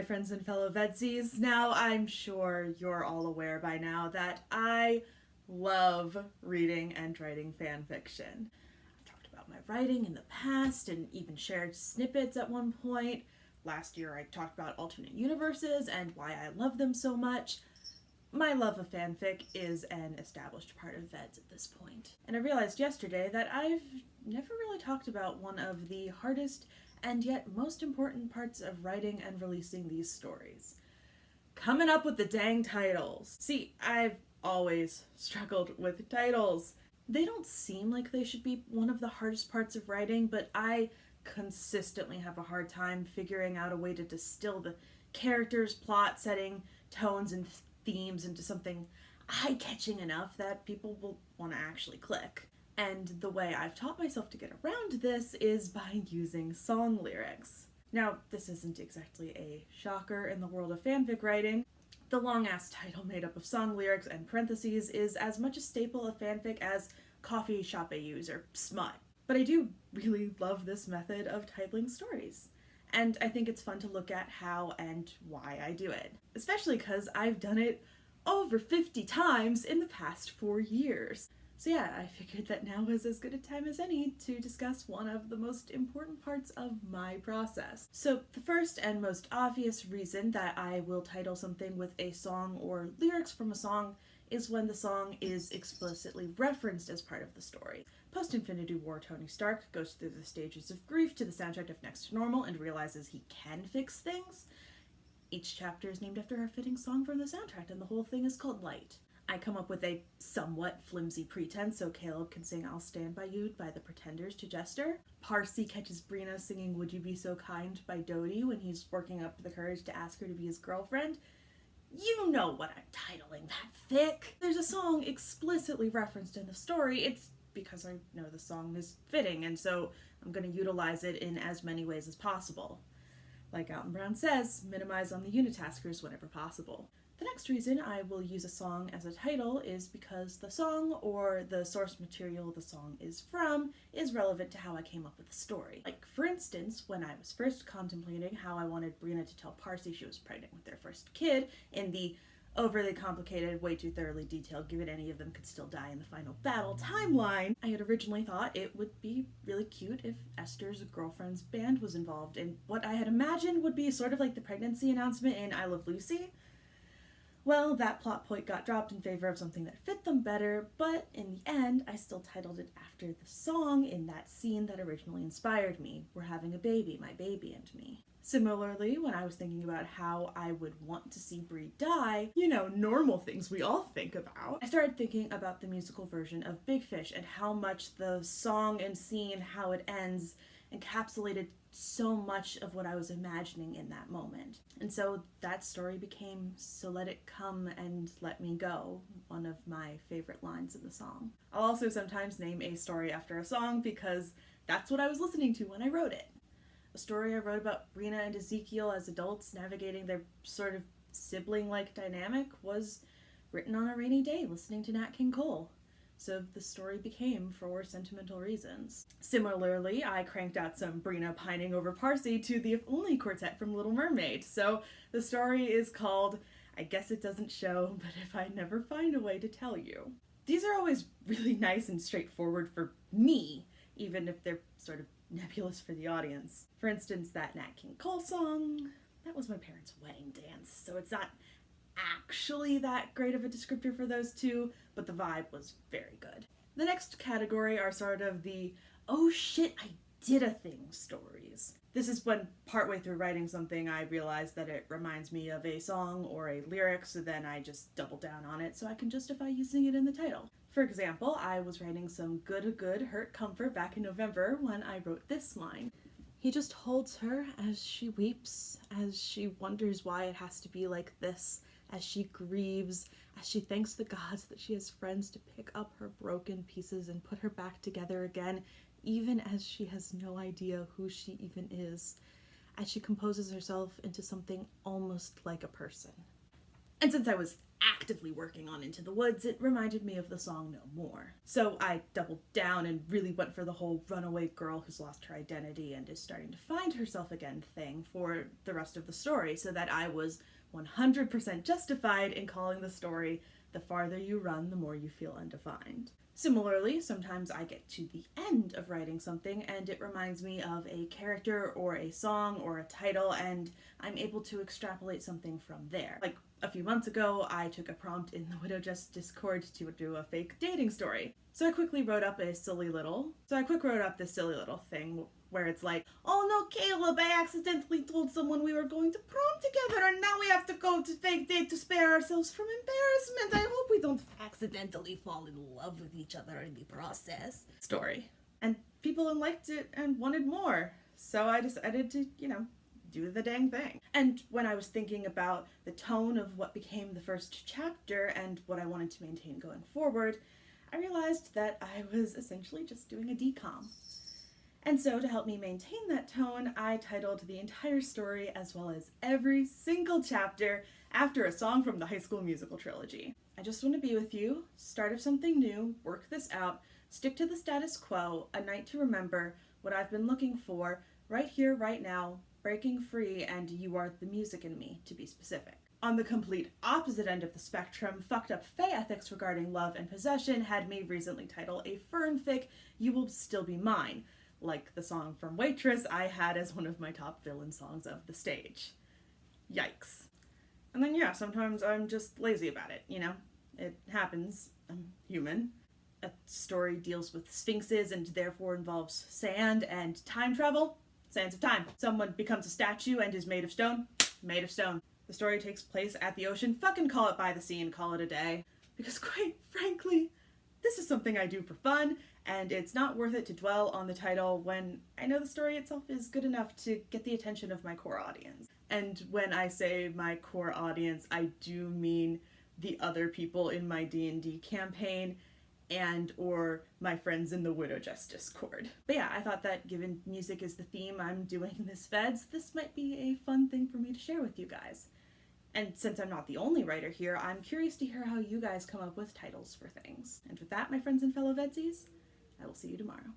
my friends and fellow VEDSies. Now, I'm sure you're all aware by now that I love reading and writing fan fiction. I've talked about my writing in the past and even shared snippets at one point. Last year I talked about alternate universes and why I love them so much. My love of fanfic is an established part of VEDS at this point. And I realized yesterday that I've never really talked about one of the hardest and yet most important parts of writing and releasing these stories. Coming up with the dang titles. See, I've always struggled with titles. They don't seem like they should be one of the hardest parts of writing, but I consistently have a hard time figuring out a way to distill the characters, plot, setting, tones, and themes into something eye-catching enough that people will want to actually click. And the way I've taught myself to get around this is by using song lyrics. Now, this isn't exactly a shocker in the world of fanfic writing. The long-ass title made up of song lyrics and parentheses is as much a staple of fanfic as coffee shop AUs or smut. But I do really love this method of titling stories. And I think it's fun to look at how and why I do it. Especially because I've done it over 50 times in the past 4 years. So yeah, I figured that now was as good a time as any to discuss one of the most important parts of my process. So the first and most obvious reason that I will title something with a song or lyrics from a song is when the song is explicitly referenced as part of the story. Post-Infinity War Tony Stark goes through the stages of grief to the soundtrack of Next to Normal and realizes he can fix things. Each chapter is named after a fitting song from the soundtrack, and the whole thing is called Light. I come up with a somewhat flimsy pretense so Caleb can sing I'll Stand By You by the Pretenders to Jester. Parsi catches Brina singing Would You Be So Kind by Dodie when he's working up the courage to ask her to be his girlfriend. You know what I'm titling that fic. There's a song explicitly referenced in the story. It's because I know the song is fitting, and so I'm going to utilize it in as many ways as possible. Like Alton Brown says, minimize on the unitaskers whenever possible. The next reason I will use a song as a title is because the song, or the source material the song is from, is relevant to how I came up with the story. Like, for instance, when I was first contemplating how I wanted Brina to tell Parsi she was pregnant with their first kid, in the overly complicated, way too thoroughly detailed, given any of them could still die in the final battle timeline, I had originally thought it would be really cute if Esther's girlfriend's band was involved in what I had imagined would be sort of like the pregnancy announcement in I Love Lucy. Well, that plot point got dropped in favor of something that fit them better, but in the end, I still titled it after the song in that scene that originally inspired me, We're Having a Baby, My Baby and Me. Similarly, when I was thinking about how I would want to see Brie die, normal things we all think about, I started thinking about the musical version of Big Fish and how much the song and scene, how it ends, encapsulated so much of what I was imagining in that moment. And so that story became So Let It Come and Let Me Go, one of my favorite lines in the song. I'll also sometimes name a story after a song because that's what I was listening to when I wrote it. A story I wrote about Brina and Ezekiel as adults navigating their sort of sibling-like dynamic was written on a rainy day listening to Nat King Cole. So the story became for sentimental reasons. Similarly, I cranked out some Brina pining over Parsi to the If Only quartet from Little Mermaid. So the story is called I Guess It Doesn't Show, But If I Never Find a Way to Tell You. These are always really nice and straightforward for me, even if they're sort of nebulous for the audience. For instance, that Nat King Cole song, that was my parents' wedding dance, so it's not actually that great of a descriptor for those two, but the vibe was very good. The next category are sort of the, oh shit, I did a thing stories. This is when partway through writing something I realize that it reminds me of a song or a lyric, so then I just double down on it so I can justify using it in the title. For example, I was writing some good hurt comfort back in November when I wrote this line. He just holds her as she weeps, as she wonders why it has to be like this, as she grieves, as she thanks the gods that she has friends to pick up her broken pieces and put her back together again, even as she has no idea who she even is, as she composes herself into something almost like a person. And since I was actively working on Into the Woods, it reminded me of the song No More. So I doubled down and really went for the whole runaway girl who's lost her identity and is starting to find herself again thing for the rest of the story, so that I was 100% justified in calling the story The Farther You Run, the More You Feel Undefined. Similarly, sometimes I get to the end of writing something and it reminds me of a character or a song or a title, and I'm able to extrapolate something from there. Like a few months ago, I took a prompt in the VEDS Discord to do a fake dating story. So I quick wrote up this silly little thing where it's like, oh no, Caleb, I accidentally told someone we were going to prom together and now we have to go to fake date to spare ourselves from embarrassment. I hope we don't accidentally fall in love with each other in the process. Story. And people liked it and wanted more. So I decided to, do the dang thing. And when I was thinking about the tone of what became the first chapter and what I wanted to maintain going forward, I realized that I was essentially just doing a decom. And so to help me maintain that tone, I titled the entire story as well as every single chapter after a song from the High School Musical trilogy. I just want to be with you, start of something new, work this out, stick to the status quo, a night to remember, what I've been looking for, right here, right now, breaking free, and you are the music in me, to be specific. On the complete opposite end of the spectrum, fucked up fae ethics regarding love and possession had me recently title a fanfic, You Will Still Be Mine, like the song from Waitress I had as one of my top villain songs of the stage. Yikes. And then sometimes I'm just lazy about it, It happens. I'm human. A story deals with sphinxes and therefore involves sand and time travel. Sands of time. Someone becomes a statue and is made of stone. Made of stone. The story takes place at the ocean. Fucking call it by the sea and call it a day. Because quite frankly, this is something I do for fun, and it's not worth it to dwell on the title when I know the story itself is good enough to get the attention of my core audience. And when I say my core audience, I do mean the other people in my D&D campaign and or my friends in the VEDS Discord. But I thought that given music is the theme I'm doing this VEDS, this might be a fun thing for me to share with you guys. And since I'm not the only writer here, I'm curious to hear how you guys come up with titles for things. And with that, my friends and fellow VEDSies, I will see you tomorrow.